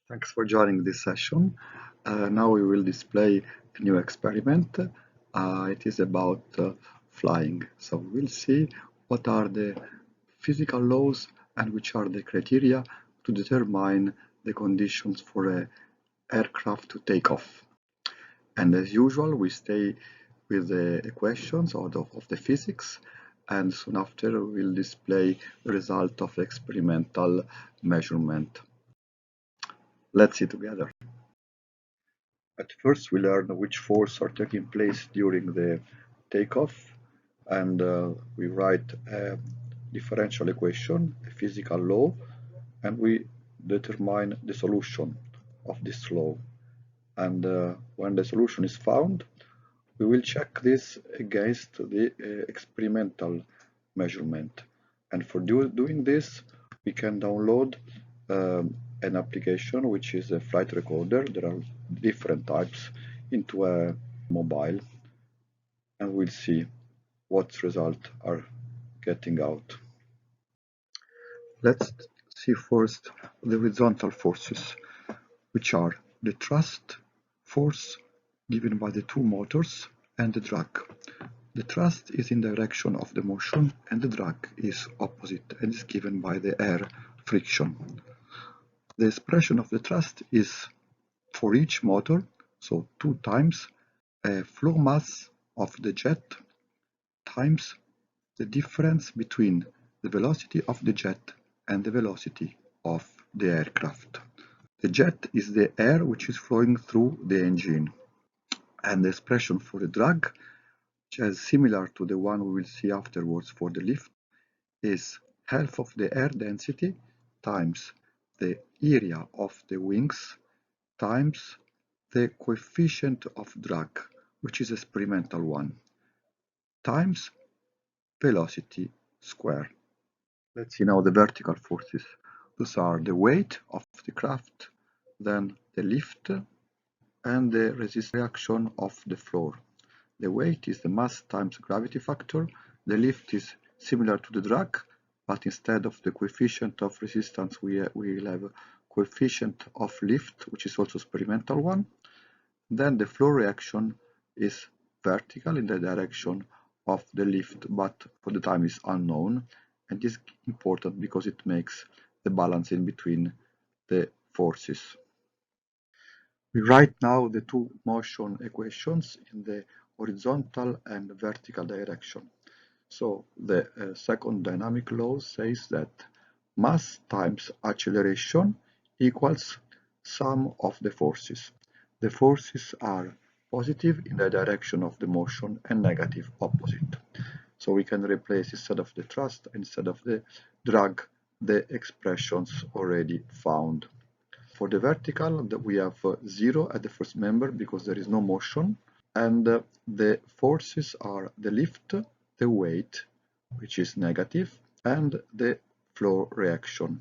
Thanks for joining this session. Now we will display a new experiment. It is about flying. So we'll see what are the physical laws and which are the criteria to determine the conditions for an aircraft to take off. And as usual, we stay with the equations of the physics, and soon after we'll display the result of experimental measurement. Let's see together. At first, we learn which forces are taking place during the takeoff, and we write a differential equation, a physical law, and we determine the solution of this law. And when the solution is found, we will check this against the experimental measurement. And for doing this, we can download an application which is a flight recorder. There are different types into a mobile, and we'll see what results are getting out. Let's see first the horizontal forces, which are the thrust force given by the two motors and the drag. The thrust is in direction of the motion and the drag is opposite and is given by the air friction. The expression of the thrust is for each motor, so 2 times a flow mass of the jet times the difference between the velocity of the jet and the velocity of the aircraft. The jet is the air which is flowing through the engine, and the expression for the drag, which is similar to the one we will see afterwards for the lift, is half of the air density times the area of the wings times the coefficient of drag, which is experimental one, times velocity square. Let's see now the vertical forces. Those are the weight of the craft, then the lift, and the resistance reaction of the floor. The weight is the mass times gravity factor. The lift is similar to the drag, but instead of the coefficient of resistance, we will have coefficient of lift, which is also experimental one. Then the flow reaction is vertical in the direction of the lift, but for the time is unknown, and is important because it makes the balance in between the forces. We write now the two motion equations in the horizontal and vertical direction. So the second dynamic law says that mass times acceleration equals sum of the forces. The forces are positive in the direction of the motion and negative opposite. So we can replace instead of the thrust, instead of the drag, the expressions already found. For the vertical, we have 0 at the first member because there is no motion, and the forces are the lift, the weight, which is negative, and the flow reaction.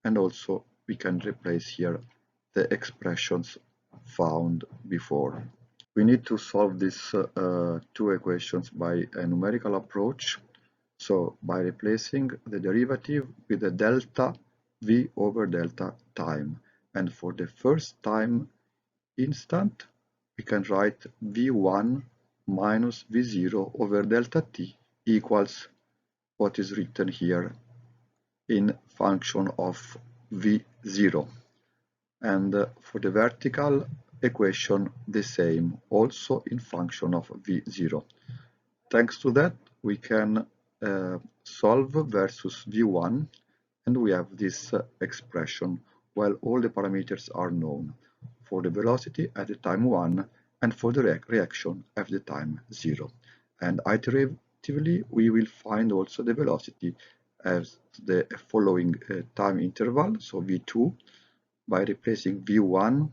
And also we can replace here the expressions found before. We need to solve these two equations by a numerical approach. So by replacing the derivative with the delta v over delta time. And for the first time instant, we can write v1 minus v0 over delta t equals what is written here in function of v0. And for the vertical equation, the same, also in function of v0. Thanks to that, we can solve versus v1, and we have this expression while all the parameters are known for the velocity at the time 1 and for the reaction at the time 0. And iteratively, we will find also the velocity as the following time interval, so v2, by replacing v1,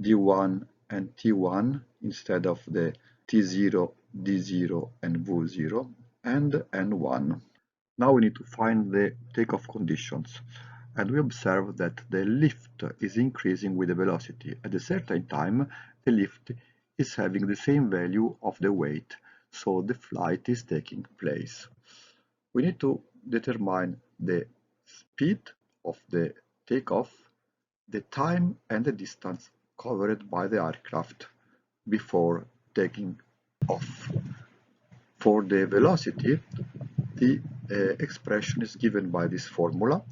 d1, and t1 instead of the t0, d0, and v0, and n1. Now we need to find the takeoff conditions, and we observe that the lift is increasing with the velocity. At a certain time, the lift is having the same value of the weight, so the flight is taking place. We need to determine the speed of the takeoff the time and the distance covered by the aircraft before taking off. For the velocity, the expression is given by this formula.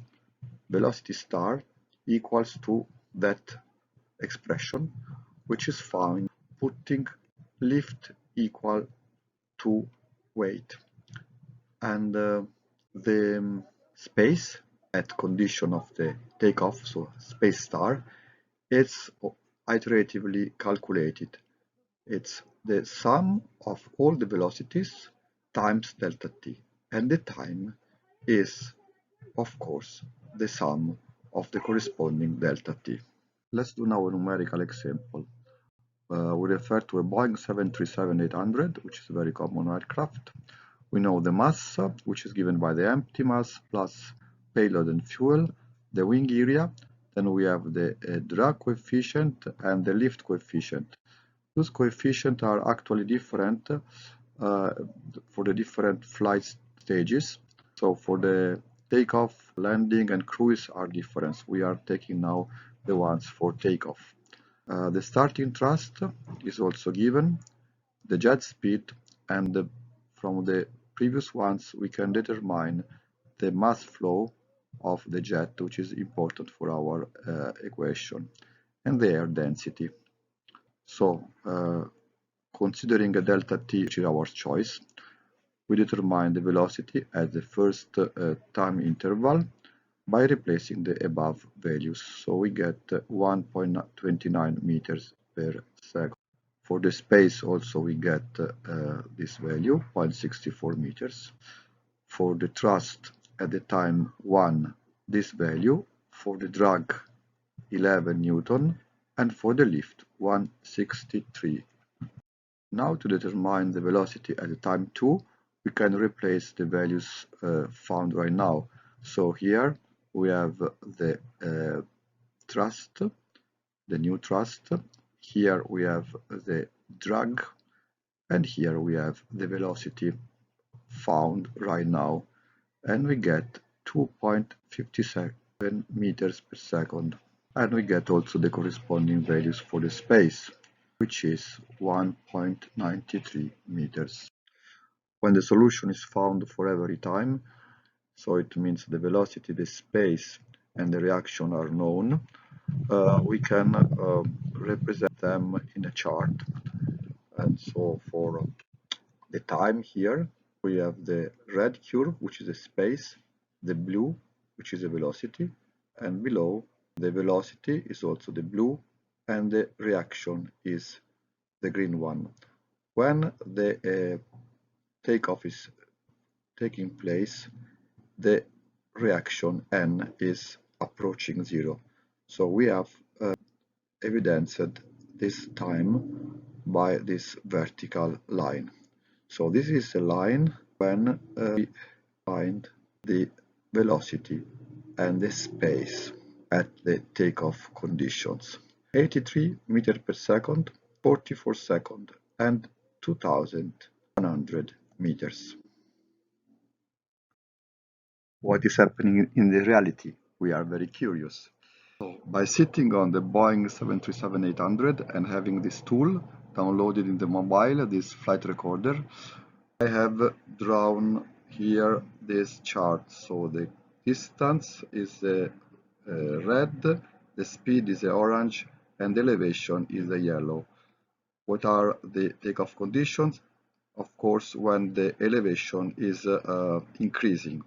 Velocity star equals to that expression, which is found putting lift equal to weight. And the space at condition of the takeoff, so space star, it's iteratively calculated. It's the sum of all the velocities times delta t, and the time is, of course, the sum of the corresponding delta t. Let's do now a numerical example. We refer to a Boeing 737-800, which is a very common aircraft. We know the mass, which is given by the empty mass plus payload and fuel, the wing area, then we have the drag coefficient and the lift coefficient. Those coefficients are actually different for the different flight stages. So for the takeoff, landing and cruise are different. We are taking now the ones for takeoff. The starting thrust is also given, the jet speed, and from the previous ones we can determine the mass flow of the jet, which is important for our equation, and the air density. So considering a delta t, which is our choice, we determine the velocity at the first time interval by replacing the above values. So we get 1.29 meters per second. For the space also we get this value, 0.64 meters. For the thrust at the time 1, this value. For the drag, 11 Newton. And for the lift, 163. Now to determine the velocity at the time 2, we can replace the values found right now. So here we have the thrust, the new thrust. Here we have the drag, and here we have the velocity found right now, and we get 2.57 meters per second. And we get also the corresponding values for the space, which is 1.93 meters. When the solution is found for every time, so it means the velocity, the space, and the reaction are known, we can represent them in a chart. And so for the time here, we have the red curve, which is the space, the blue, which is the velocity, and below the velocity is also the blue, and the reaction is the green one. When the takeoff is taking place, the reaction n is approaching 0. So we have evidenced this time by this vertical line. So this is a line when we find the velocity and the space at the takeoff conditions. 83 meters per second, 44 seconds, and 2100 meters. What is happening in the reality? We are very curious. So, by sitting on the Boeing 737-800 and having this tool downloaded in the mobile, this flight recorder, I have drawn here this chart. So the distance is red, the speed is orange, and the elevation is yellow. What are the takeoff conditions? Of course, when the elevation is increasing.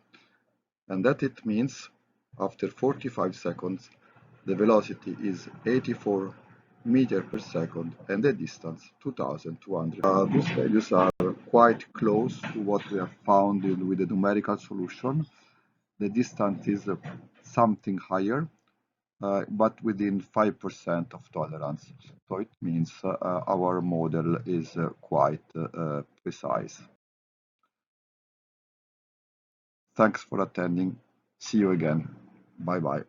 And that it means after 45 seconds the velocity is 84 meters per second and the distance 2200. These values are quite close to what we have found with the numerical solution. The distance is something higher, but within 5% of tolerance. So it means our model is quite precise. Thanks for attending. See you again. Bye bye.